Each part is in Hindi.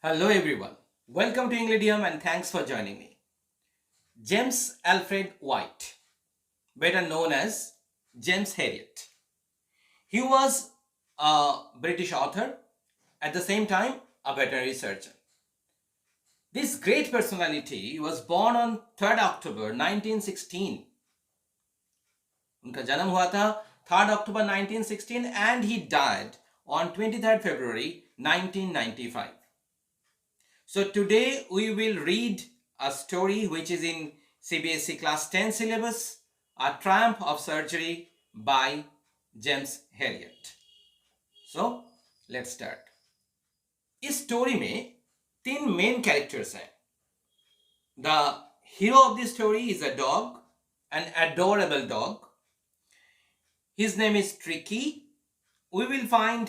Hello everyone. Welcome to Englidium and thanks for joining me. James Alfred White, better known as James Herriot. He was a British author, at the same time a veterinary surgeon. This great personality was born on 3rd October 1916. उनका जन्म हुआ था 3rd October 1916 and he died on 23rd February 1995. So today we will read a story which is in CBSE class 10 syllabus, A Triumph of Surgery by James Herriot. So let's start. इस स्टोरी में तीन मेन कैरेक्टर्स हैं. The hero of this story is a dog, an adorable dog. His name is Tricky. We will find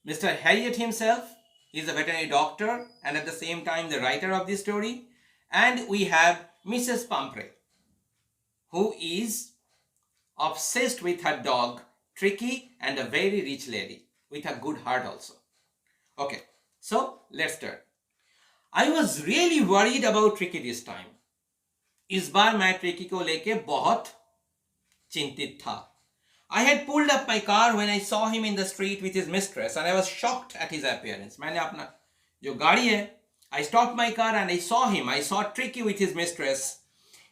Mr. Herriot himself. He is a veterinary doctor and at the same time the writer of this story. And we have Mrs. Pumphrey, who is obsessed with her dog Tricky and a very rich lady with a good heart also. Okay, so let's start. I was really worried about Tricky this time. इस बार मैं ट्रिकी को लेके बहुत चिंतित था. I had pulled up my car when I saw him in the street with his mistress and I was shocked at his appearance. मैंने अपना जो गाड़ी है, I stopped my car and I saw him. I saw Tricky with his mistress.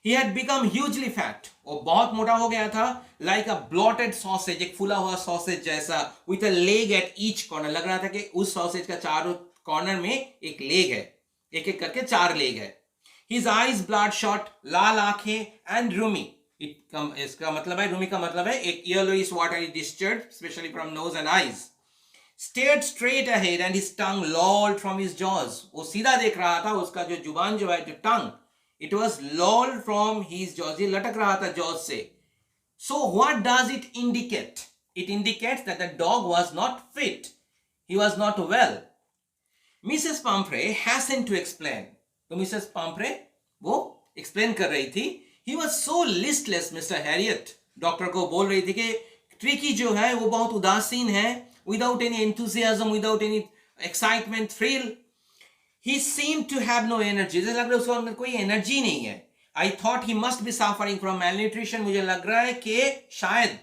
He had become hugely fat. वो बहुत मोटा हो गया था, like a bloated sausage, एक फूला हुआ sausage जैसा, with a leg at each corner. लग रहा था कि उस sausage का चारों corner में एक leg है, एक एक करके चार leg है. His eyes bloodshot, लाल आंखें and roomy. इसका मतलब है, रूमी का मतलब है एक yellowish watery discharge, especially from nose and eyes. Stared straight ahead and his tongue lolled from his jaws. वो सीधा देख रहा था, उसका जो जुबान जो है, जो tongue, it was lolled from his jaws. ये लटक रहा था jaws से. So what does it indicate? It indicates that the dog was not fit. He was not well. Mrs. Pumphrey hastened to explain. तो मिसेस पाम्प्रे वो एक्सप्लेन कर रही थी. He was so listless, Mr. Herriot. Doctor को बोल रही थी कि ट्रिकी जो है वो बहुत उदासीन है, without any enthusiasm, without any excitement, thrill. He seemed to have no energy. जैसे लग रहा है उसको अंदर कोई एनर्जी नहीं है. I thought he must be suffering from malnutrition. मुझे लग रहा है कि शायद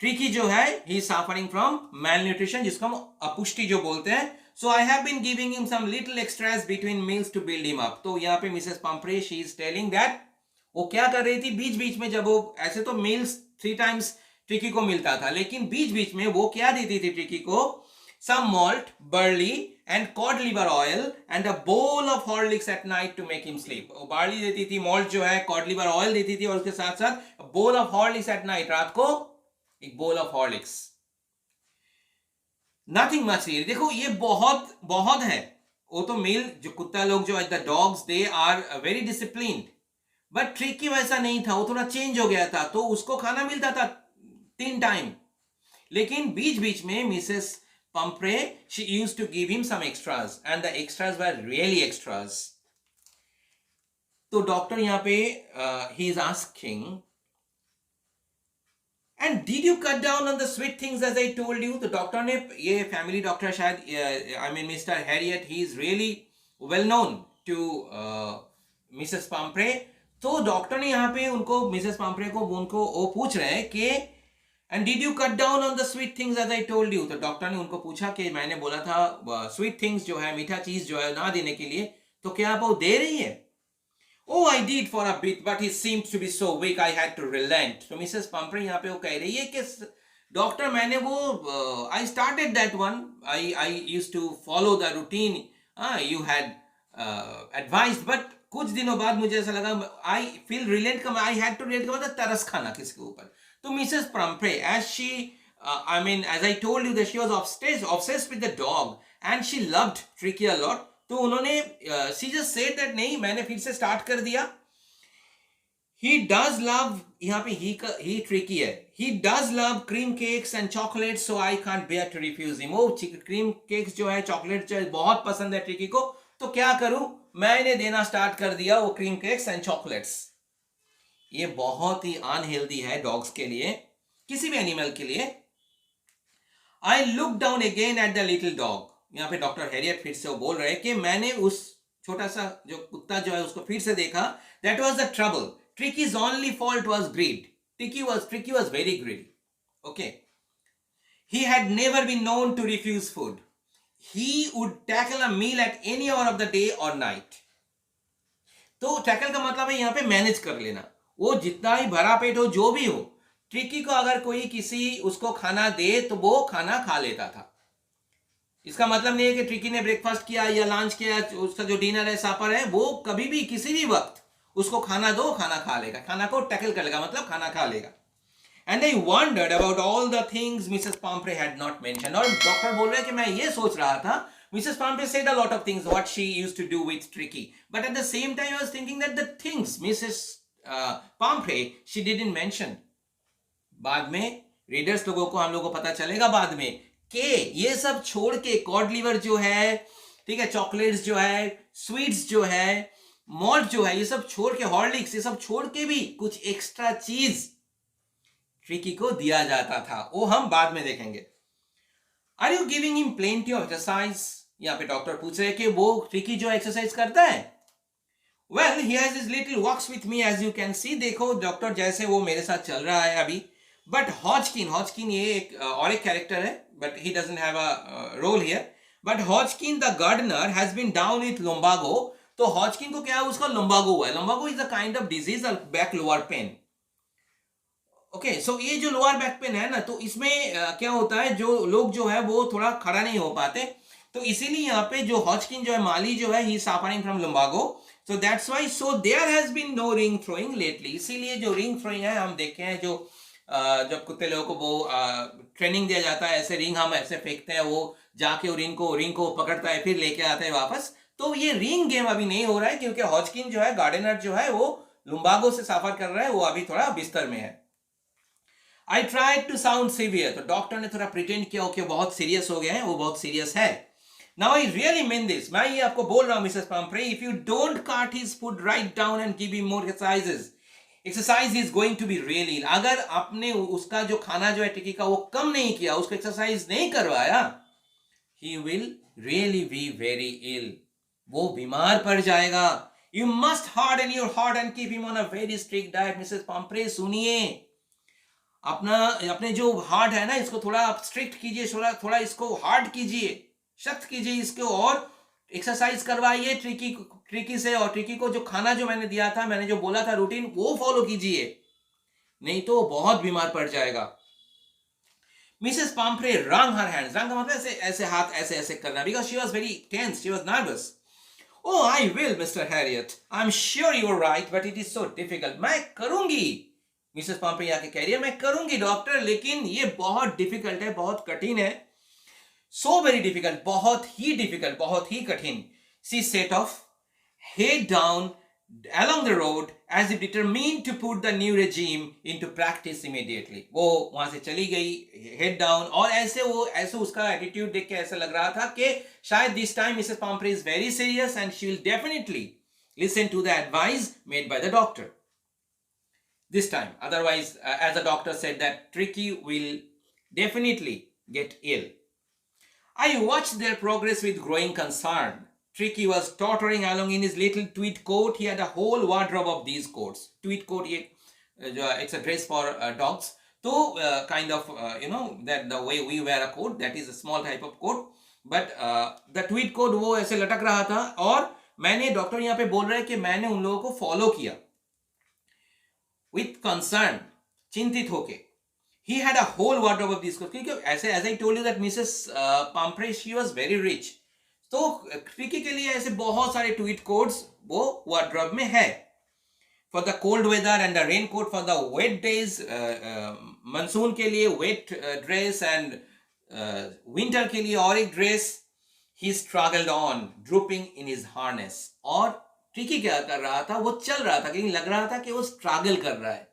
ट्रिकी जो है he is suffering from malnutrition, जिसको हम अपुष्टि जो बोलते हैं. So I have been giving him some little extras between meals to build him up. तो यहाँ पे Mrs पंपरे she is telling that वो क्या कर रही थी बीच बीच में, जब वो ऐसे तो meals 3 times ट्रिकी को मिलता था, लेकिन बीच बीच में वो क्या देती थी ट्रिकी को, some malt, barley and cod liver oil and a bowl of Horlicks at night to make him sleep. वो barley देती थी, malt जो है, cod liver oil देती थी और उसके साथ साथ bowl of Horlicks at night, रात को एक bowl of Horlicks. Nothing much really. देखो ये बहुत बहुत है. वो तो मेल जो कुत्ता लोग जो the dogs they are very disciplined, but Tricki वैसा नहीं था. वो थोड़ा चेंज हो गया था, तो उसको खाना मिलता था 3 टाइम, लेकिन बीच बीच में Mrs Pumphrey she used to give him some extras and the extras were really extras. तो डॉक्टर यहाँ पे he is asking, And did you cut down on the sweet things as I told you? तो डॉक्टर ने, ये फैमिली डॉक्टर शायद, I mean Mr. Herriot, he is really well known to Mrs. Pumphrey. तो डॉक्टर ने यहाँ पे उनको, मिसेस पंपरे को, उनको वो पूछ रहे हैं कि And did you cut down on the sweet things as I told you? तो डॉक्टर ने उनको पूछा कि मैंने बोला था स्वीट थिंग्स जो है, मीठा चीज जो है ना देने के लिए, तो क्या आप वो दे रही है? Oh, I did for a bit, but he seemed to be so weak, I had to relent. तो मिसेस पंपरे यहाँ पे वो कह रही है कि डॉक्टर मैंने वो I started that one. I used to follow the routine you had advised, but कुछ दिनों बाद मुझे ऐसा लगा I feel relent का, I had to relent का मतलब तरस खाना किसके ऊपर. तो Mrs पंपरे, as she I mean as I told you that she was obsessed with the dog and she loved Tricky a lot. तो उन्होंने she just said that नहीं, मैंने फिर से स्टार्ट कर दिया. He does love, यहाँ पे he tricky है. He does love cream cakes and chocolates, so I can't bear to refuse him. वो cream cakes जो है, chocolate जो है, बहुत पसंद है ट्रिकी को, तो क्या करूं, मैंने देना स्टार्ट कर दिया वो cream cakes and chocolates. ये बहुत ही अनहेल्दी है डॉग्स के लिए, किसी भी एनिमल के लिए. I looked down again at the little dog. यहाँ पे डॉक्टर हैरियट फिर से वो बोल रहे हैं कि मैंने उस छोटा सा जो कुत्ता जो है उसको फिर से देखा. That was the trouble. Tricki's only fault was greed. Tricki was very greedy. Okay. He had never been known to refuse food. He would tackle a meal at any hour of the day or night. तो टैकल का मतलब है यहाँ पे मैनेज कर लेना. वो जितना ही भरा पेट हो जो भी हो, ट्रिकी को अगर कोई किसी उसको खाना दे तो वो खाना खा लेता था. इसका मतलब नहीं है कि ट्रिकी ने ब्रेकफास्ट किया या लंच किया, उसका जो डिनर है सफर है वो कभी भी किसी भी वक्त उसको खाना दो, खाना खा लेगा. खाना को टैकल कर लेगा मतलब खाना खा लेगा. And I wondered about all the things Mrs. Pomfrey had not mentioned. और डॉक्टर बोल रहे हैं कि मैं ये सोच रहा था, Mrs. Pomfrey said a lot of things what she used to do with Tricky, but at the same time I was thinking that the things Mrs. Pomfrey she didn't mention. बाद में रीडर्स लोगों को हम लोगों को पता चलेगा बाद में कि ये सब छोड़ के कॉड लिवर जो है, ठीक है, चॉकलेट्स जो है, स्वीट्स जो है, मॉल्ट जो है, ये सब छोड़ के, हॉर्लिक्स, ये सब छोड़ के भी कुछ एक्स्ट्रा चीज ट्रिकी को दिया जाता था. वो हम बाद में देखेंगे. Are you giving him plenty of exercise? यहाँ पे डॉक्टर पूछ रहे हैं कि वो ट्रिकी जो एक्सरसाइज करता है. Well he has his little walks with me as you can see. देखो डॉक्टर जैसे वो मेरे साथ चल रहा है अभी. बट हॉजकिन ये एक और एक कैरेक्टर है, but he doesn't have a role here. But Hodgkin the gardener has been down with lumbago. तो हॉजकिन को क्या है, उसका लुम्बागो हुआ है. Lumbago is a kind of disease, back lower pain. Okay, so ये जो लोअर बैक पेन है ना, तो इसमें क्या होता है, जो लोग जो है वो थोड़ा खड़ा नहीं हो पाते. तो इसीलिए यहाँ पे जो हॉजकिन जो है, माली जो है, he suffering from lumbago. So that's why so there has been no ring throwing lately. इसीलिए जो रिंग थ्रोइंग है हम देखे हैं, जो जब कुत्ते लोगों को वो ट्रेनिंग दिया जाता है, ऐसे रिंग हम ऐसे फेंकते हैं, वो जाके रिंग को पकड़ता है, फिर लेके आता है वापस. तो ये रिंग गेम अभी नहीं हो रहा है क्योंकि हॉजकिन जो है, गार्डनर जो है, वो लुम्बागो से सफर कर रहा है, वो अभी थोड़ा बिस्तर में है. I tried to sound severe. तो डॉक्टर ने थोड़ा प्रिटेंड किया कि बहुत सीरियस हो गए हैं, वो बहुत सीरियस है. Now I really mean this. मैं ये आपको बोल रहा हूं Mrs Pumphrey, if you don't cut his food right down and give him more exercise is going to be really. अगर आपने उसका जो खाना जो है टिकी का वो कम नहीं किया, उसको एक्सरसाइज नहीं करवाया, he will really be very ill. वो बीमार पड़ जाएगा. You must harden your heart and keep him on a very strict diet. Mrs Pumphrey सुनिए, अपने जो हार्ट है ना, इसको थोड़ा आप स्ट्रिक्ट कीजिए, थोड़ा इसको हार्ड कीजिए, सख्त कीजिए इसको, और एक्सरसाइज करवाइए ट्रिकी से. और ट्रिकी को जो खाना जो मैंने दिया था, मैंने जो बोला था रूटीन, वो फॉलो कीजिए, नहीं तो बहुत बीमार पड़ जाएगा. मिसेस पम्फ्रे रंग हर हैंड्स. रंग का मतलब ऐसे ऐसे हाथ ऐसे ऐसे करना, because she was very tense, she was nervous. Oh, I will, Mr. Harriet. I'm sure you're right, but it is so difficult. मैं करूंगी. मिसेस पम्फ्रे आके कह रही है, मैं करूंगी डॉक्टर, लेकिन ये बहुत डिफिकल्ट है, बहुत कठिन है. सो वेरी डिफिकल्ट, बहुत ही कठिन. She said of head down along the road as if determined to put the new regime into practice immediately. वो वहां से चली गई head down, और ऐसे उसका attitude देख के ऐसा लग रहा था कि शायद this time Mrs. Pomfrey is very serious and she will definitely listen to the advice made by the doctor this time. Otherwise, as the doctor said, that Tricky will definitely get ill. I watched their progress with growing concern. Tricky was tottering along in his little tweed coat. He had a whole wardrobe of these coats. Tweed coat, it's a dress for dogs. So kind of, that the way we wear a coat, that is a small type of coat. But the tweed coat वो ऐसे लटक रहा था, और मैंने, डॉक्टर यहाँ पे बोल रहे हैं कि मैंने उन लोगों को फॉलो किया with concern, चिंतित होके. He had a whole wardrobe of these coats. क्योंकि ऐसे, as I told you that Mrs. Pomfrey, she was very rich. तो ट्रिकी के लिए ऐसे बहुत सारे ट्वीट कोट्स वो वार्डरोब में है. For the cold weather and the rain coat for the wet days. Monsoon के लिए वेट ड्रेस, एंड विंटर के लिए और एक dress. He struggled on drooping in his harness. और ट्रिकी क्या कर रहा था, वो चल रहा था, लेकिन लग रहा था कि वो स्ट्रगल कर रहा है.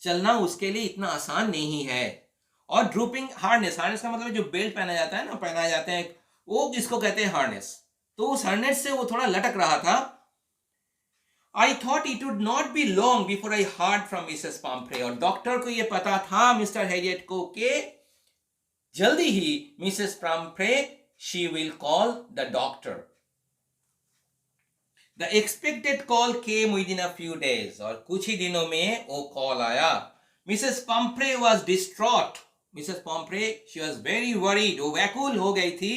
चलना उसके लिए इतना आसान नहीं है. और ड्रूपिंग हार्नेस का मतलब जो बेल्ट पहना जाता है ना, पहनाए जाते हैं, वो जिसको कहते हैं हार्नेस. तो उस हार्नेस से वो थोड़ा लटक रहा था. I thought it would not be long before I heard from Mrs Pumphrey. और डॉक्टर को ये पता था, मिस्टर हैरियट को, कि जल्दी ही Mrs Pumphrey she will call the doctor. The expected call came within a few days. और कुछ ही दिनों में वो कॉल आया. Mrs. Pumphrey was distraught. Mrs. Pumphrey, she was very worried. वो व्याकुल हो गई थी.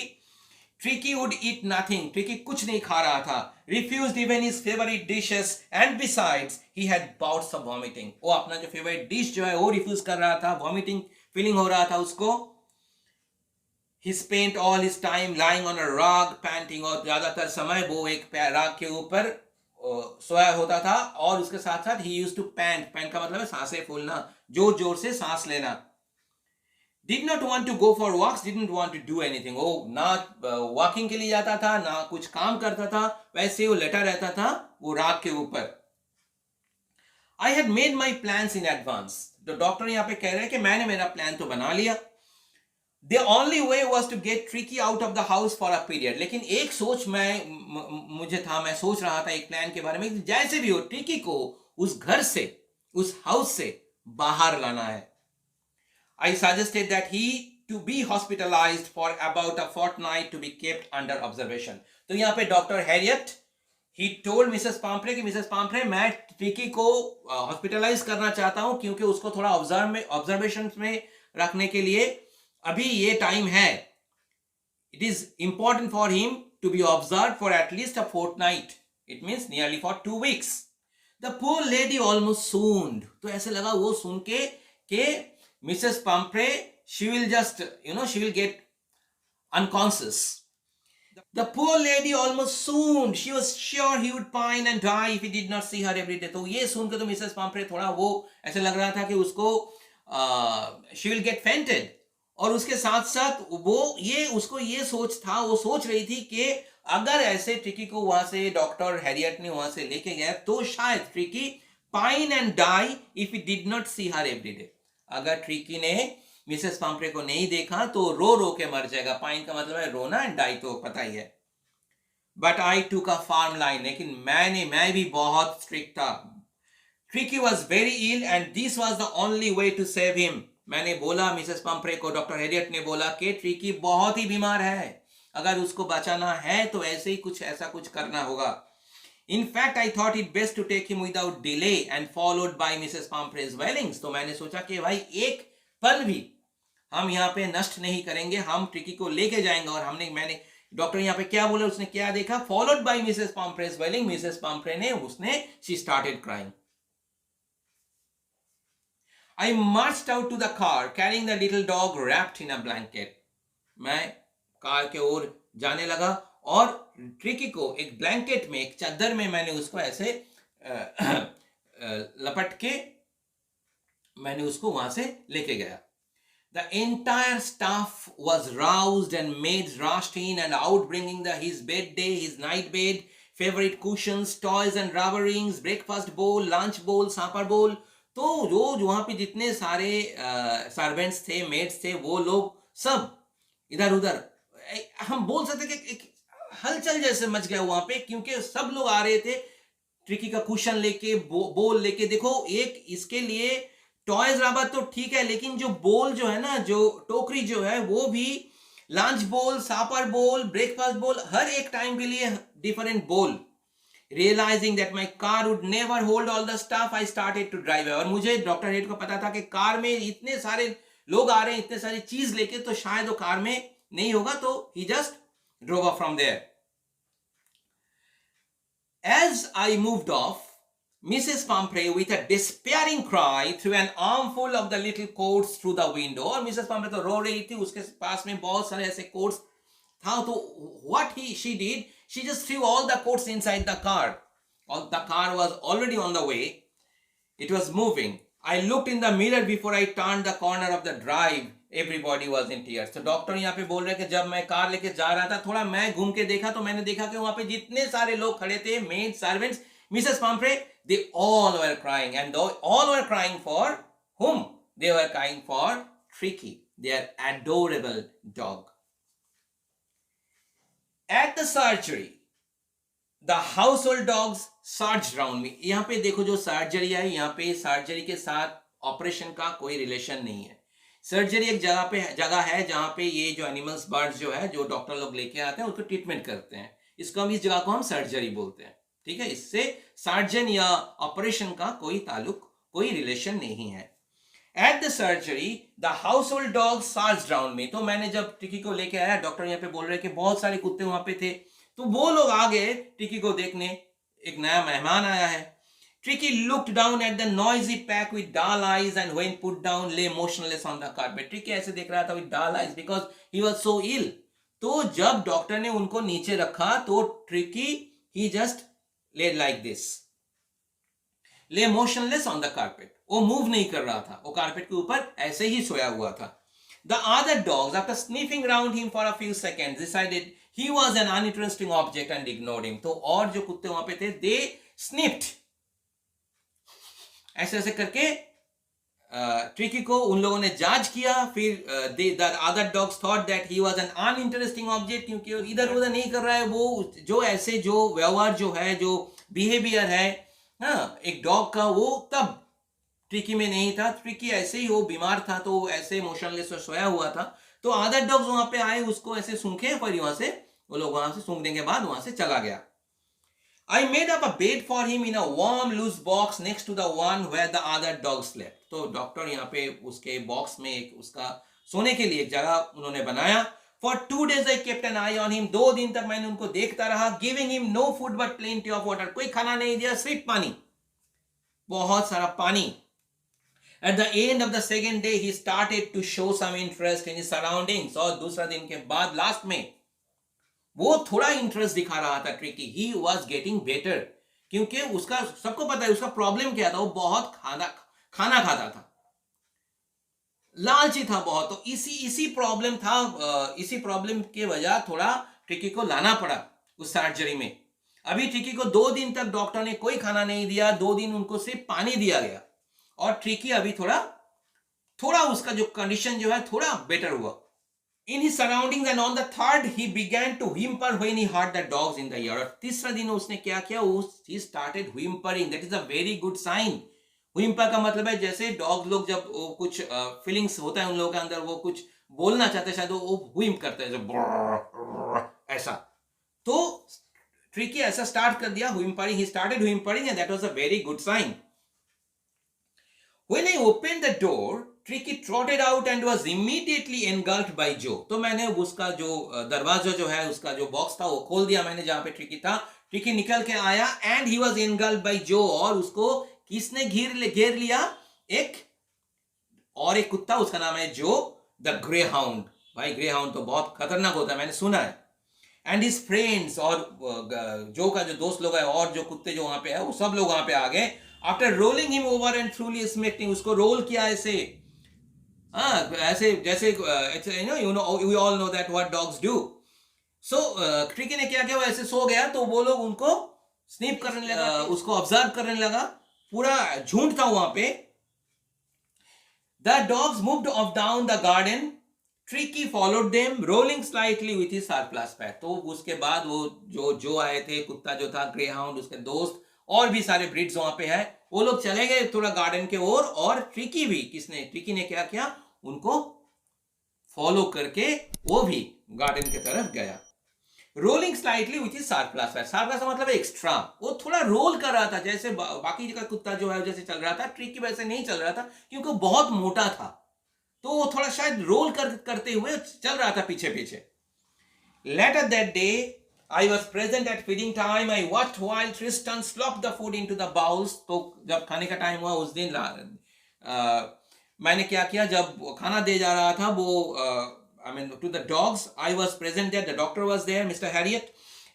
Tricky would eat nothing. Tricky कुछ नहीं खा रहा था. Refused even his favorite dishes, and besides, he had bouts of vomiting. वो अपना जो favorite dish जो है वो refuse कर रहा था. Vomiting feeling हो रहा था उसको. He spent all his time lying on a rug, panting. और ज्यादातर समय वो एक राग के ऊपर सोया होता था. और उसके साथ साथ he used to pant. Pant का मतलब है सांसें फूलना, जोर जोर से सांस लेना. Did not want to go for walks, didn't want to do anything. वो ना वॉकिंग के लिए जाता था, ना कुछ काम करता था, वैसे वो लेटा रहता था वो राग के ऊपर. I had made my plans in advance. तो डॉक्टर यहाँ पे कह रहे हैं कि मैंने मेरा प्लान तो बना लिया. The only way was to get Tricky out of the house for a period. लेकिन एक सोच मैं सोच रहा था एक प्लान के बारे में, जैसे भी हो ट्रिकी को उस घर से, उस हाउस से बाहर लाना है. I suggested that he to be hospitalized for about a fortnight to be kept under observation. तो यहाँ पे doctor Harriet he told Mrs. Pumphrey कि मिसेस पाम्फ्रे मैं ट्रिकी को हॉस्पिटलाइज करना चाहता हूँ क्योंकि उसको थोड़ा ऑब्जर्वेशन में रखने के लिए अभी ये टाइम है. It is important for him to be observed for at least a fortnight. It means nearly for 2 weeks. The poor lady almost swooned. तो ऐसे लगा वो सुन के Mrs. Pumphrey, she will just, she will get unconscious. The poor lady almost swooned. She was sure he would pine and die if he did not see her every day. तो ये सुन के तो Mrs. Pumphrey थोड़ा वो ऐसे लग रहा था कि उसको she will get fainted. और उसके साथ साथ उसको ये सोच रही थी कि अगर ऐसे ट्रिकी को वहां से डॉक्टर हैरियट ने वहां से लेके गया तो शायद Tricki pine and die if he did not see her every day. अगर ट्रिकी ने मिसेस पाम्फ्रे को नहीं देखा तो रो रो के मर जाएगा. पाइन का मतलब है रोना, एंड डाई तो पता ही है. बट आई टूक अ फार्म लाइन. लेकिन मैं भी बहुत स्ट्रिक्ट था. Tricki was very ill and this was the only way to save him. मैंने बोला मिसेस पाम्फ्रे को, डॉक्टर हैरियट ने बोला कि ट्रिकी बहुत ही बीमार है, अगर उसको बचाना है तो ऐसा कुछ करना होगा. In fact, I thought it best to take him without delay and followed by Mrs. Pumphrey's dwellings. तो मैंने सोचा कि भाई एक पल भी हम यहाँ पे नष्ट नहीं करेंगे, हम ट्रिकी को लेके जाएंगे. और मैंने डॉक्टर यहाँ पे क्या बोला, उसने क्या देखा, followed by Mrs. Pumphrey's dwelling. Mrs. Pumphrey she started crying. I marched out to the car carrying the little dog wrapped in a blanket. मैं कार के ओर जाने लगा और ट्रिकी को एक ब्लैंकेट में, एक चादर में मैंने उसको ऐसे लपट के मैंने उसको वहां से लेके गया. The entire staff was roused and maids rushed in and out bringing his bed day, his night bed, favorite cushions, toys and rubber rings, breakfast bowl, lunch bowl, supper bowl. तो रोज वहां पे जितने सारे सर्वेंट्स थे, मेड्स थे, वो लोग सब इधर उधर, हम बोल सकते कि एक हलचल जैसे मच गया वहां पे, क्योंकि सब लोग आ रहे थे ट्रिकी का कुशन लेके, बोल लेके. देखो एक इसके लिए टॉयज रबर तो ठीक है, लेकिन जो बोल जो है ना, जो टोकरी जो है, वो भी लंच बोल, सापर बोल, ब्रेकफास्ट बोल, हर एक टाइम के लिए डिफरेंट बोल. Realizing that my car would never hold all the stuff, I started to drive away. और मुझे डॉक्टर हेड को पता था कि कार में इतने सारे लोग आ रहे हैं, इतने सारी चीज लेके, तो शायद वो कार में नहीं होगा, तो he just drove off from there. As I moved off, Mrs. Pumphrey, with a despairing cry, threw an armful of the little coats through the window. और Mrs. Pumphrey तो रो रही थी, उसके पास में बहुत सारे ऐसे कोट्स था. तो what she did, she just threw all the coats inside the car. The car was already on the way. It was moving. I looked in the mirror before I turned the corner of the drive. Everybody was in tears. तो डॉक्टर यहाँ पे बोल रहे हैं कि जब मैं कार लेके जा रहा था, थोड़ा मैं घूम के देखा तो मैंने देखा कि वहां पे जितने सारे लोग खड़े थे, maid, servants, Mrs Pumphrey, they all were crying. And all were crying for whom? They were crying for Tricky, their adorable dog. At the surgery, the household dogs surged round me. यहाँ पे देखो जो सर्जरी है, यहाँ पे सर्जरी के साथ ऑपरेशन का कोई रिलेशन नहीं है. सर्जरी एक जगह है जहां पे ये जो एनिमल्स बर्ड्स जो है जो डॉक्टर लोग लेके आते हैं उसको ट्रीटमेंट करते हैं, इसको हम इस जगह को हम सर्जरी बोलते हैं। ठीक है, इससे सर्जन या ऑपरेशन का कोई ताल्लुक कोई रिलेशन नहीं है। At the surgery the house hold dog sarge down में, तो मैंने जब टिकी को लेके आया, डॉक्टर यहाँ पे बोल रहे कि बहुत सारे कुत्ते वहां पे थे, तो वो लोग आ गए टिकी को देखने, एक नया मेहमान आया है। Tricky looked down at the noisy pack with dull eyes and when put down lay motionless on the carpet. Tricky ऐसे देख रहा था with dull eyes because he was so ill. तो जब डॉक्टर ने उनको नीचे रखा तो Tricky he just laid like this, lay motionless on the carpet. वो मूव नहीं कर रहा था, वो कारपेट के ऊपर ऐसे ही सोया हुआ था। The other dogs, after sniffing around him for a few seconds, decided he was an uninteresting object and ignored him. तो और जो कुत्ते वहां पे थे, they sniffed, ऐसे ऐसे करके ट्रिकी को उन लोगों ने जांच किया। फिर the other dogs thought that he was an uninteresting object, क्योंकि इधर उधर नहीं कर रहा है वो, जो ऐसे जो व्यवहार जो है, जो बिहेवियर है हाँ एक डॉग का, वो तब ट्रिकी में नहीं था। ट्रिकी ऐसे ही वो बीमार था तो ऐसे मोशनलेस और सोया हुआ था। तो अदर डॉग्स वहां पे आए, उसको ऐसे सूंघे, फिर वहां से वो लोग वहां से सूंघने के बाद वहां से चला गया। I made up a bed for him in a warm loose box next to the one where the other dogs slept. तो डॉक्टर यहाँ पे उसके बॉक्स में एक उसका सोने के लिए एक जगह उन्होंने बनाया। For 2 days I kept an eye on him. 2 दिन तक मैंने उनको देखता रहा। Giving him no food but plenty of water. कोई खाना नहीं दिया, सिर्फ पानी, बहुत सारा पानी। At the end of the second day he started to show some interest in his surroundings. और दूसरा दिन के बाद लास्ट में वो थोड़ा इंटरेस्ट दिखा रहा था tricky. He was getting better, क्योंकि उसका सबको पता है उसका प्रॉब्लम क्या था, वो बहुत खाना खाता था, लालची था बहुत। तो इसी प्रॉब्लम था, इसी प्रॉब्लम के वजह थोड़ा ट्रिकी को लाना पड़ा उस सर्जरी में। अभी ट्रिकी को 2 दिन तक डॉक्टर ने कोई खाना नहीं दिया, 2 दिन उनको सिर्फ पानी दिया गया, और ट्रिकी अभी थोड़ा उसका जो कंडीशन जो है थोड़ा बेटर हुआ in his surroundings, and on the third he began to whimper when he heard the dogs in the yard. और तीसरा दिन उसने क्या किया, he started whimpering. That is a very good sign. whimper का मतलब है जैसे डॉग लोग जब वो कुछ फीलिंग्स होता है उन लोगों के अंदर, वो कुछ बोलना चाहते हैं, शायद वो whimp करते हैं ऐसा। तो ट्रिकी ऐसा स्टार्ट कर दिया whimpering. He started whimpering and that was a very good sign. When I opened the door, Tricky trotted out and was immediately engulfed by Joe. तो मैंने उसका जो दरवाजा जो है, उसका जो बॉक्स था वो खोल दिया मैंने जहां पे ट्रिकी था। ट्रिकी निकल के आया and he was engulfed by Joe, और उसको किसने घेर लिया, एक कुत्ता, उसका नाम है जो, द ग्रे हाउंड। भाई ग्रे हाउंड तो बहुत खतरनाक होता है, मैंने सुना है। एंड हिज फ्रेंड्स, और जो का जो दोस्त लोग है और जो कुत्ते जो वहां पे है वो सब लोग वहां पे आ गए। After rolling him over and thoroughly smacking, उसको रोल किया ऐसे, ऐसे जैसे we all know that what dogs do. So Tricki ने क्या किया, वो ऐसे सो गया तो वो लोग उनको स्नीप करने लगा, उसको ऑब्जर्व करने लगा, पूरा झुंड था वहां पे। The dogs moved of down the garden, tricky followed them rolling slightly with his surplus PAT. तो उसके बाद वो जो आए थे, कुत्ता जो था ग्रे हाउंड, उसके दोस्त और भी सारे ब्रीड्स वहां पे है, वो लोग चले गए थोड़ा गार्डन के ओर, और ट्रिकी भी ट्रिकी ने क्या किया, उनको फॉलो करके वो भी गार्डन की तरफ गया। Rolling slightly with his surplus PAT, surplus का मतलब एक्स्ट्रा, वो थोड़ा रोल कर रहा था जैसे बाकी का कुत्ता जो है जैसे चल रहा था, ट्रिकी वैसे नहीं चल रहा था क्योंकि वो बहुत मोटा था, तो वो थोड़ा शायद रोल करते हुए चल रहा था पीछे पीछे। Later that day I was present at feeding time. I watched while Tristan slopped the food into the bowls. तो जब खाने का टाइम हुआ उस दिन मैंने क्या किया, जब खाना दे जा रहा था वो to the dogs, I was present there. The doctor was there, Mr. Harriet.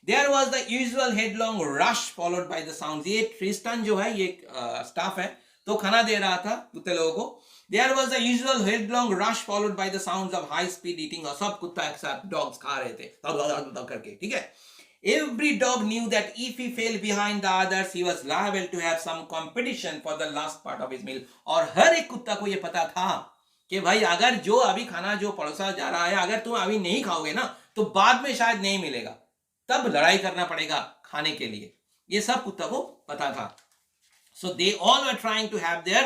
There was the usual headlong rush followed by the sounds. ये ट्रिस्टन जो है ये स्टाफ है, तो खाना दे रहा था कुत्ते लोगों को। There was the usual headlong rush followed by the sounds of high speed eating, और सब कुत्ता एक साथ डॉग्स खा रहे थे करके, ठीक है। Every dog knew that if he fell behind the others, he was liable to have some competition for the last part of his meal. और हर एक कुत्ता को ये पता था कि भाई अगर जो अभी खाना जो परोसा जा रहा है, अगर तुम अभी नहीं खाओगे ना तो बाद में शायद नहीं मिलेगा, तब लड़ाई करना पड़ेगा खाने के लिए, ये सब कुत्ता को पता था। So they all were trying to have their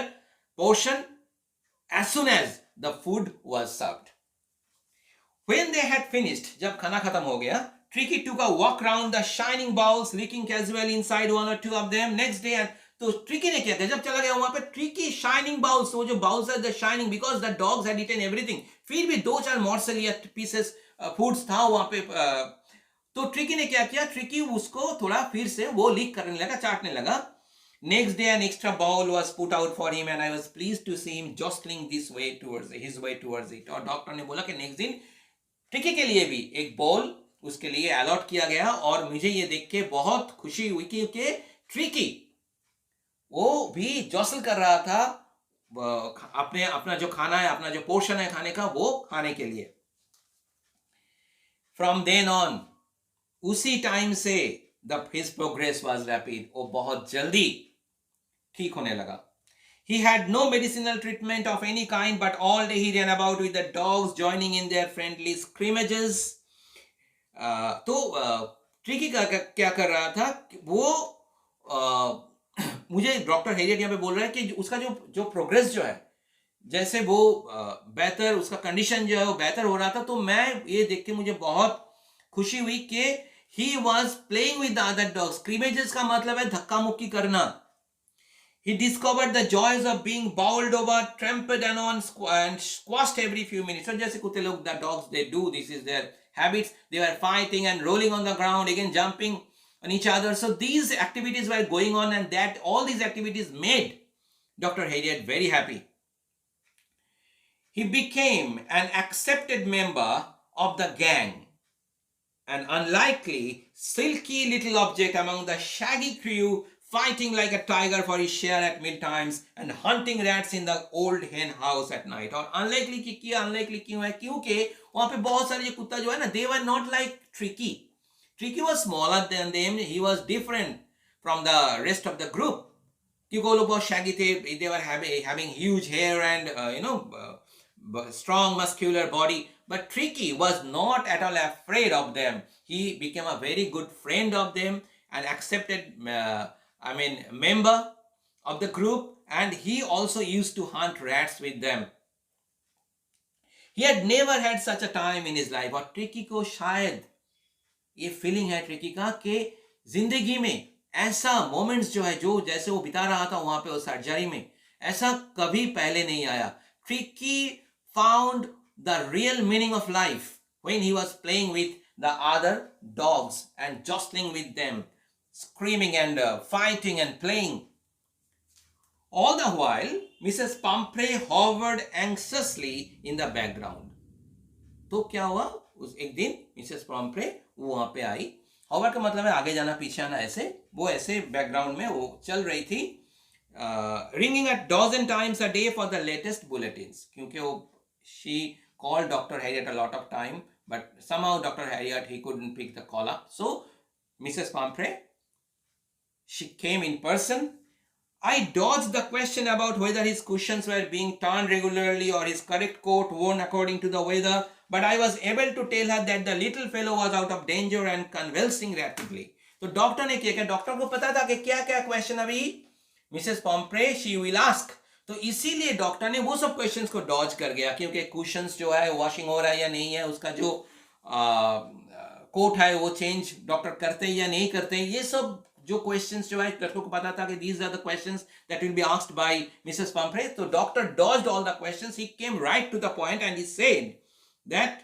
portion as soon as the food was served. When they had finished, जब खाना खत्म हो गया, Tricky took a walk round the shining bowls, licking casually inside one or two of them. Next day, and तो ट्रिकी ने क्या किया, जब चला गया वहां पे, ट्रिकी शाइनिंग बाउल्स, वो जो बाउल्स है, the shining, because the dogs had eaten everything, फिर भी दो चार मॉर्सल या पीसेस फूड्स था वहां पे, तो ट्रिकी ने क्या किया, ट्रिकी उसको थोड़ा फिर से वो लीक करने लगा, चाटने लगा. Next day an extra bowl was put out for him and I was pleased to see him jostling his way towards it. और डॉक्टर ने बोला कि नेक्स्ट दिन ट्रिकी के लिए भी एक बोल उसके लिए अलॉट किया गया, और मुझे ये देख के बहुत खुशी हुई क्योंकि ट्रिकी वो भी जॉसल कर रहा था अपना जो खाना है, अपना जो पोर्शन है खाने का, वो खाने के लिए. फ्रॉम देन ऑन, उसी टाइम से his progress was rapid. वो बहुत जल्दी ठीक होने लगा. He had no medicinal treatment of any kind, but all day he ran about with the dogs, joining in their friendly scrimmages. तो ट्रिकी क्या कर रहा था, वो मुझे डॉक्टर हेरियट यहाँ पे बोल रहा है कि उसका जो प्रोग्रेस जो है, जैसे वो बेहतर, उसका कंडीशन जो है वो बेहतर हो रहा था, तो मैं ये देख के मुझे बहुत खुशी हुई कि he was playing with the other dogs. Scrimmages का मतलब है धक्का मुक्की करना. He discovered the joys of being bowled over, trampled on and squashed every few minutes. So जैसे कुत्ते लोग, the dogs, they do, this is their habits. They were fighting and rolling on the ground, again jumping on each other. So these activities were going on, and that all these activities made Dr. Harriet very happy. He became an accepted member of the gang, an unlikely, silky little object among the shaggy crew, fighting like a tiger for his share at meal times and hunting rats in the old hen house at night. और unlikely क्यों है, क्योंकि वहां पे बहुत सारे जो कुत्ता जो है ना, they were not like Tricky. Tricky was smaller than them. He was different from the rest of the group. क्योंकि वो लोग बहुत shaggy थे. They were having huge hair and strong muscular body. But Tricky was not at all afraid of them. He became a very good friend of them and accepted, member of the group, and he also used to hunt rats with them. He had never had such a time in his life. और Tricky को शायद ये फीलिंग है ट्रिकी का कि जिंदगी में ऐसा मोमेंट्स जो है, जो जैसे वो बिता रहा था वहां पे उस सर्जरी में, ऐसा कभी पहले नहीं आया. Tricky found the real meaning of life when he was playing with the other dogs and jostling with them, screaming and fighting and playing. All the while, Mrs. Pumphrey hovered anxiously in the background. तो क्या हुआ, उस एक दिन मिसेस पम्फ्रे वहां पे आई. होवर का मतलब है आगे जाना पीछे आना, ऐसे वो ऐसे बैकग्राउंड में वो चल रही थी. ringing a dozen times a day for the latest bulletins, क्योंकि वो she called Dr. Harriet a lot of time, but somehow Dr. Harriet, he couldn't pick the call up. So Mrs. Pumphrey, she came in person. I dodged the question about whether his cushions were being turned regularly or his correct coat worn according to the weather, but I was able to tell her that the little fellow was out of danger and convulsing rapidly. तो डॉक्टर ने क्या किया, डॉक्टर को पता था कि क्या क्या क्वेश्चन अभी Mrs Pomfrey she will ask, तो इसीलिए डॉक्टर ने वो सब क्वेश्चंस को डॉज कर गया, क्योंकि कुशंस जो है वॉशिंग हो रहा है या नहीं है, उसका जो कोट है वो चेंज डॉक्टर करते हैं या नहीं करते हैं, ये सब जो क्वेश्चंस जो है लड़कों को पता था कि these are the questions that will be asked by Mrs. Pumphrey. तो doctor dodged all the questions. He came right to the point and he said that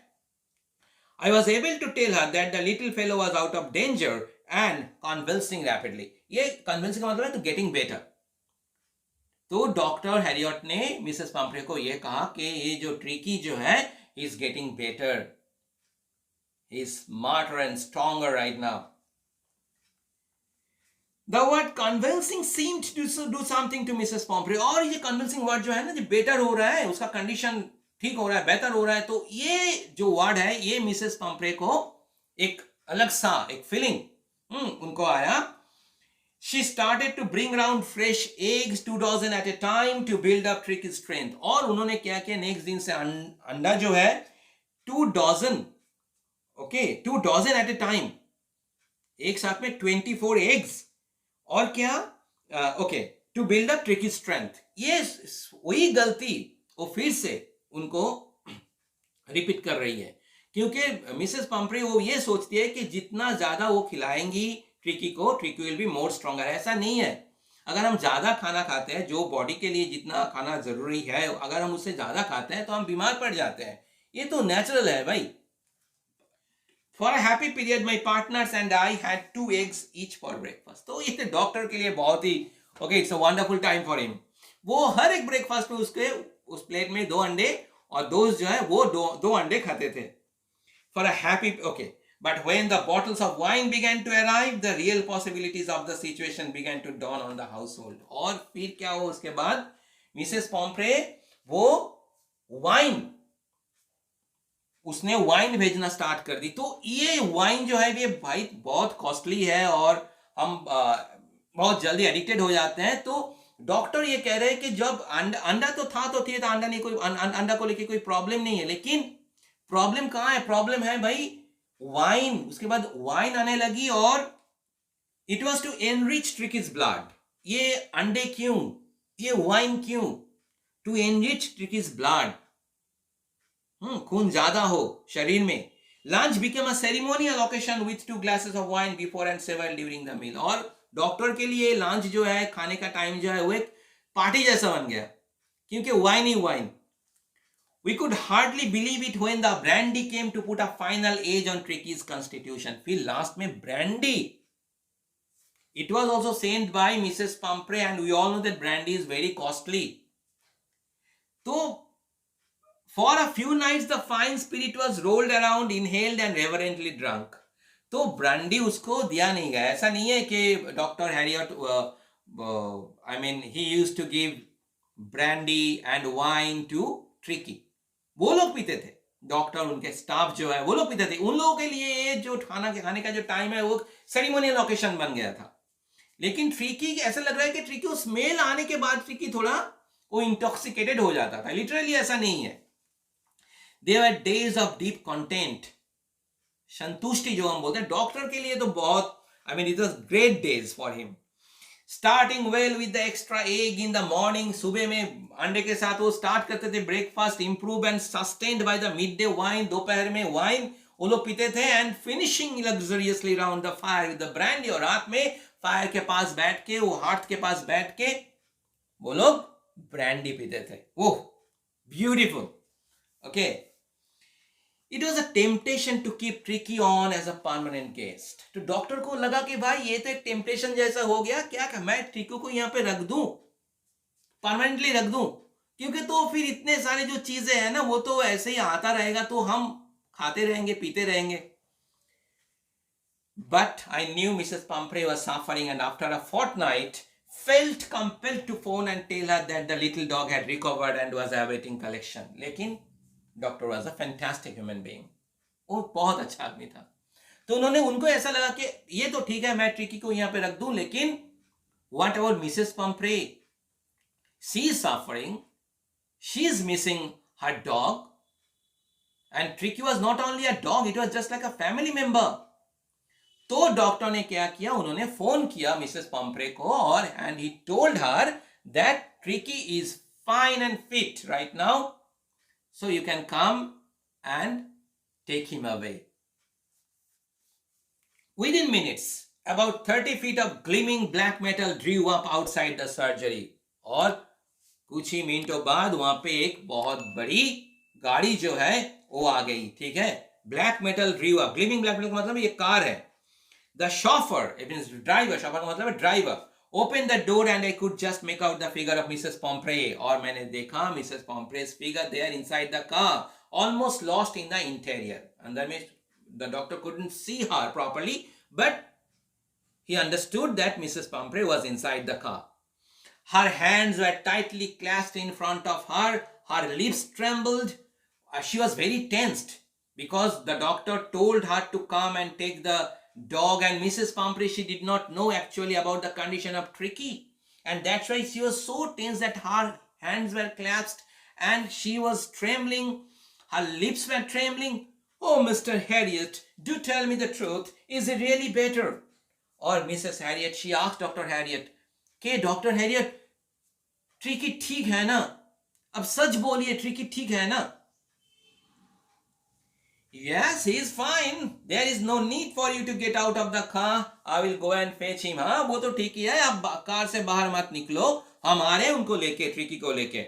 I was able to tell her that the little fellow was out of danger and convulsing rapidly. ये convulsing का मतलब है तो getting better. तो डॉक्टर हैरियट ने मिसेस पम्फ्रे को ये कहा कि ये जो ट्रिकी जो है, he is getting better. He is smarter and stronger right now. The word convulsing seemed to do something to Mrs. Pumphrey. और ये convulsing word जो है ना, जो better हो रहा है, उसका कंडीशन ठीक हो रहा है, बेहतर हो रहा है, तो ये जो वर्ड है ये मिसेस पम्फ्रे को एक अलग सा एक फीलिंग उनको आया. She started to bring around fresh eggs, 2 dozen at a time, to build up Tricky's strength. और उन्होंने क्या किया, नेक्स्ट दिन से अंडा जो है 2 dozen, okay 2 dozen at a time, एक साथ में 24 eggs. और क्या, okay, to build up Tricki strength. ये वही गलती वो फिर से उनको रिपीट कर रही है, क्योंकि मिसेस पंफ्रे वो ये सोचती है कि जितना ज़्यादा वो खिलाएंगी ट्रिकी को, tricky will be more stronger. ऐसा नहीं है। अगर हम ज़्यादा खाना खाते हैं, जो बॉडी के लिए जितना खाना ज़रूरी है, अगर हम उससे ज़्यादा खाते हैं तो हम बीमार पड़ जाते हैं। ये तो नेचुरल है भाई। For a happy period my partners and I had 2 eggs each for breakfast. तो ये डॉक्टर के लिए बहुत ही okay, it's a wonderful time for him. वो हर एक ब्रेकफास्ट में उसके उस प्लेट में 2 अंडे और दोस्त जो है वो दो अंडे खाते थे। For a happy, okay. But when the bottles of wine began to arrive, the real possibilities of the situation began to dawn on the household. और फिर क्या हुआ उसके बाद? मिसेस पॉम्फ्रे वो वाइन, उसने वाइन भेजना स्टार्ट कर दी। तो ये वाइन जो है ये भाई बहुत कॉस्टली है और हम बहुत जल्दी एडिक्टेड हो जाते हैं। तो डॉक्टर ये कह रहे हैं कि जब अंडा तो था तो ठीक था, अंडा नहीं, कोई अंडा को लेके कोई प्रॉब्लम नहीं है, लेकिन प्रॉब्लम कहां है? प्रॉब्लम है भाई वाइन। उसके बाद वाइन आने लगी और it was to enrich Tricki's blood. ये अंडे क्यों, ये वाइन क्यों? टू एनरिच ट्रिकीज ब्लड, खून ज्यादा हो शरीर में। Lunch became a ceremonial occasion with 2 glasses of wine before and several during the meal। और डॉक्टर के लिए लंच जो है, खाने का टाइम जो है, वो एक पार्टी जैसा बन गया, क्योंकि wine he wine. We could hardly believe it when the brandy came to put a final age on Tricky's constitution. फिर लास्ट में brandy. It was also sent by Mrs. Pumphrey and we all know that brandy is very costly. So, for a few nights the fine spirit was rolled around, inhaled and reverently drunk. तो brandy उसको दिया नहीं गया। ऐसा नहीं है कि doctor Harriet, I mean he used to give brandy and wine to Tricky। वो लोग पीते थे, डॉक्टर, उनके स्टाफ जो है वो लोग पीते थे। उन लोगों के लिए ये जो खाने का जो टाइम है वो सेरेमोनियल ओकेशन बन गया था। लेकिन ट्रिकी ऐसा लग रहा है कि ट्रिकी उस स्मेल आने के बाद ट्रिकी थोड़ा वो इंटॉक्सिकेटेड हो जाता था। लिटरली ऐसा नहीं है। दे वर डेज ऑफ डीप कंटेंट, संतुष्टि जो हम बोलते हैं, डॉक्टर के लिए तो बहुत, I mean it was great days for him. Starting well with the extra egg in the morning, सुबह में अंडे के साथ वो स्टार्ट करते थे breakfast, improve and sustained by the midday wine, दोपहर में वाइन वो लोग पीते थे, and finishing luxuriously round the fire with the brandy. और रात में फायर के पास बैठ के, वो हार्थ के पास बैठ के वो लोग ब्रांडी पीते थे। Oh beautiful. Okay, It was a temptation to keep Tricky on as a permanent guest। तो डॉक्टर को लगा कि भाई ये तो एक टेम्पटेशन जैसा हो गया, क्या मैं ट्रिकी को यहाँ पे रख दूं, परमानेंटली रख दूं, क्योंकि तो फिर इतने सारे जो चीजें हैं ना वो तो ऐसे ही आता रहेगा, तो हम खाते रहेंगे, पीते रहेंगे। But I knew Mrs. Pumphrey was suffering and after a fortnight felt compelled to phone and tell her that the little dog had recovered and was awaiting collection। लेकिन doctor was a fantastic human being, वो बहुत अच्छा आदमी था। तो उनको ऐसा लगा कि ये तो ठीक है मैं ट्रिकी को यहां पे रख दूं, लेकिन what about Mrs Pomfrey? She is suffering, she is missing her dog and tricky was not only a dog, it was just like a family member. तो डॉक्टर ने क्या किया, उन्होंने फोन किया मिसेस पंफ्रे को और and he told her that tricky is fine and fit right now, so you can come and take him away। Within minutes, about 30 feet of gleaming black metal drew up outside the surgery। और कुछ ही मिनटों बाद वहां पे एक बहुत बड़ी गाड़ी जो है वो आ गई। ठीक है, black metal ड्रीव up, gleaming black metal का मतलब ये कार है। The chauffeur, it means driver, chauffeur का मतलब है driver, open the door and I could just make out the figure of Mrs. Pumphrey। और मैंने देखा Mrs. Pumphrey's figure there inside the car, almost lost in the interior। अंदर में the doctor couldn't see her properly, but he understood that Mrs. Pumphrey was inside the car। Her hands were tightly clasped in front of her, her lips trembled, she was very tensed because the doctor told her to come and take the dog, and Mrs. Pumphrey, she did not know actually about the condition of Tricky, and that's why she was so tense that her hands were clasped and she was trembling, her lips were trembling। Oh Mr. Harriet, do tell me the truth, is it really better? Or Mrs. Harriet, she asked Dr. Harriet, के Dr. Harriet, Tricky ठीक है ना? अब सच बोलिए, ट्रिकी ठीक है ना? Yes, he is fine. There is no need for you to get out of the car. I will go and fetch him. हाँ, वो तो ठीक ही है, आप कार से बाहर मत निकलो, हम आ रहे हैं उनको लेके, ट्रिकी को लेके.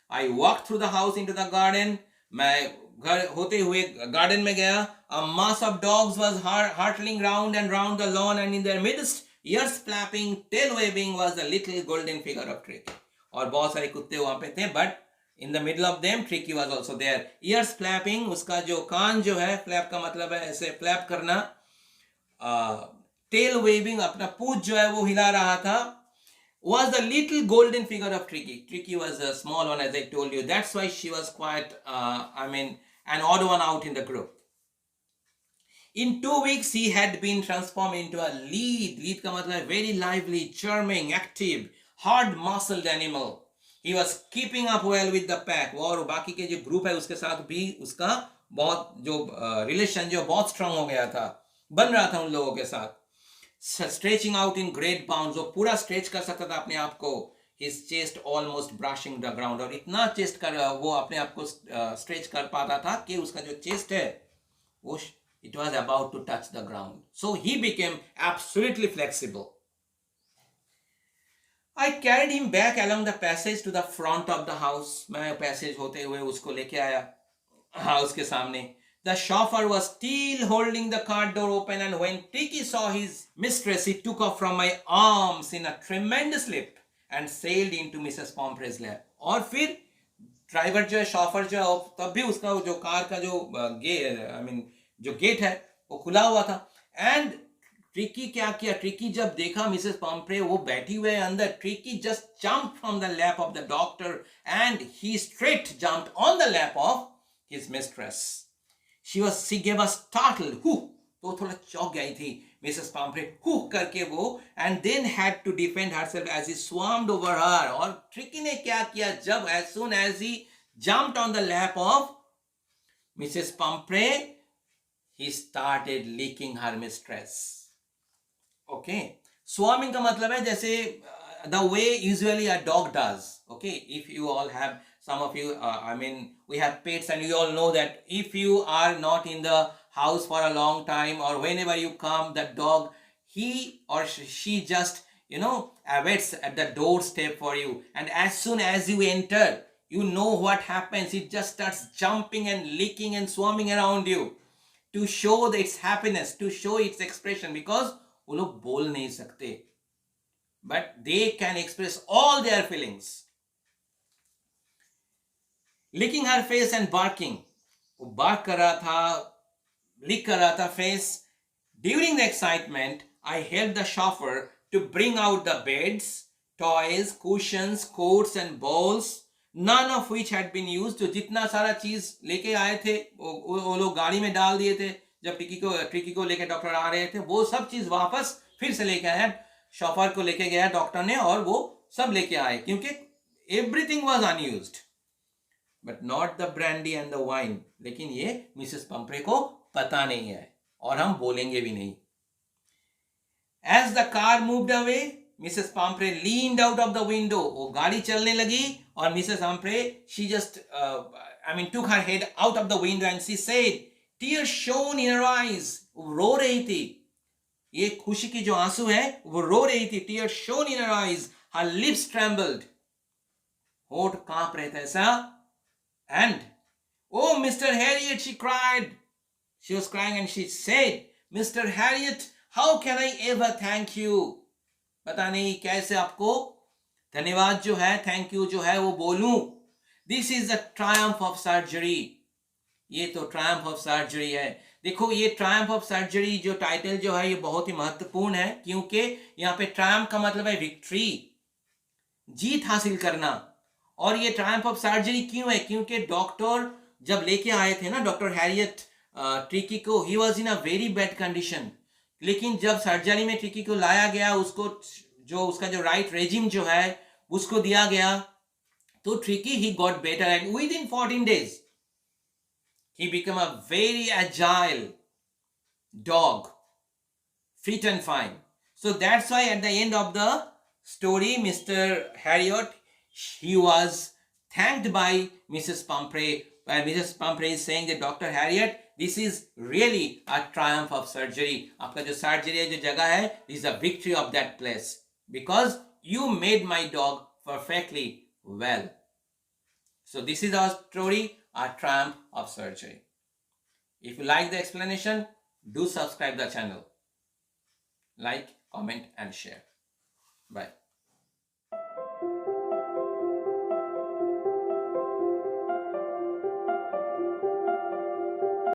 I walked through the house into the garden. मैं घर होते हुए गार्डन में गया. A mass of dogs was hurtling round and round the lawn, and in their midst, ears flapping, tail waving, was the little golden figure of Tricky. और बहुत सारे कुत्ते वहां पे थे, but in the middle of them Tricky was also there. Ears flapping, उसका जो कान जो है, flap का मतलब है ऐसे flap करना. Tail waving, अपना पूंछ जो है वो हिला रहा था. Was the little golden figure of Tricky. Tricky was a small one, as I told you. That's why she was quite, an odd one out in the group. In 2 weeks, he had been transformed into a lead. Lead का मतलब very lively, charming, active, hard-muscled animal. He was keeping up well with the pack. और बाकी के जो ग्रुप है उसके साथ भी उसका बहुत जो रिलेशन जो बहुत स्ट्रांग हो गया था, बन रहा था उन लोगों के साथ. Stretching out in great bounds, वो पूरा स्ट्रेच कर सकता था अपने आप को. His chest almost brushing the ground, और इतना चेस्ट कर वो अपने आप को स्ट्रेच कर पाता था कि उसका जो चेस्ट है वो it was about to touch the ground. So he became absolutely flexible. I carried him back along the passage to the front of the house. मैं पैसेज होते हुए उसको लेके आया हाउस के सामने. The chauffeur was still holding the car door open, and when Tricky saw his mistress, he took off from my arms in a tremendous leap and sailed into Mrs. Pomfrey's lap. और फिर ड्राइवर जो है, शॉफर जो है, तब भी उसका जो कार का जो जो गेट है वो खुला हुआ था. एंड ट्रिकी क्या किया, ट्रिकी जब देखा मिसेस पॉम्फ्रे वो बैठी हुए अंदर, tricky just jumped from the lap of the doctor and he straight jumped on the lap of his mistress. She gave a startled whoo. तो थोड़ा चौंक गई थी मिसेस पॉम्फ्रे, हु करके वो, and then had to defend herself as he swarmed over her. और ट्रिकी ने क्या किया, जब as soon as he jumped on the lap of Mrs. Pomfrey, he started licking her mistress. Okay, swarming का मतलब है जैसे the way usually a dog does. Okay, if you all have, some of you, we have pets, and you all know that if you are not in the house for a long time, or whenever you come, that dog, he or she just, awaits at the doorstep for you. And as soon as you enter, you know what happens. It just starts jumping and licking and swarming around you to show its happiness, to show its expression, because वो लोग बोल नहीं सकते, but they can express all their feelings. Licking her face and barking. वो bark कर रहा था, lick कर रहा था face. During the excitement, I helped the chauffeur to bring out the beds, toys, cushions, coats and bowls, none of which had been used. तो जितना सारा चीज लेके आए थे वो लोग गाड़ी में डाल दिए थे जब ट्रिकी को लेके डॉक्टर आ रहे थे. वो सब चीज वापस फिर से लेके आया, शॉफर को लेके गया डॉक्टर ने, और वो सब लेके आए क्योंकि everything was unused, but not the brandy and the wine. लेकिन ये मिसेस पम्फ्रे को पता नहीं है और हम बोलेंगे भी नहीं. As the car moved away, Mrs Pumphrey leaned out of the window. वो गाड़ी चलने लगी और Mrs Pumphrey, she just took her head out of the window and she said, tears shone in her eyes. वो रो रही थी, ये खुशी की जो आंसू है वो रो रही थी. tears shone in her eyes, her lips trembled, होठ कांप रहे थे ऐसा. And oh, Mr. Harriet, she cried. She was crying and she said, Mr. Harriet, how can I ever thank you? पता नहीं कैसे आपको धन्यवाद जो है, थैंक यू जो है वो बोलूं. This is the triumph of surgery. ये तो ट्रायम्फ ऑफ सर्जरी है. देखो ये ट्रायम्फ ऑफ सर्जरी जो टाइटल जो है ये बहुत ही महत्वपूर्ण है, क्योंकि यहाँ पे ट्रायम्फ का मतलब है विक्ट्री, जीत हासिल करना. और ये ट्रायम्फ ऑफ सर्जरी क्यों है, क्योंकि डॉक्टर जब लेके आए थे ना डॉक्टर हैरियट ट्रिकी को, he was in a very bad condition. लेकिन जब सर्जरी में ट्रिकी को लाया गया, उसको जो उसका जो राइट रेजिम जो है उसको दिया गया, तो tricky he got better and with in 14 days he became a very agile dog, fit and fine. So that's why at the end of the story, Mr. Harriot, he was thanked by Mrs. Pumphrey, where Mrs. Pumphrey is saying that Dr. Harriet, this is really a triumph of surgery. आपका जो surgery है, जो जगह है, this is a victory of that place because you made my dog perfectly well. So this is our story, a triumph of surgery. If you like the explanation, do subscribe the channel. Like, comment and share.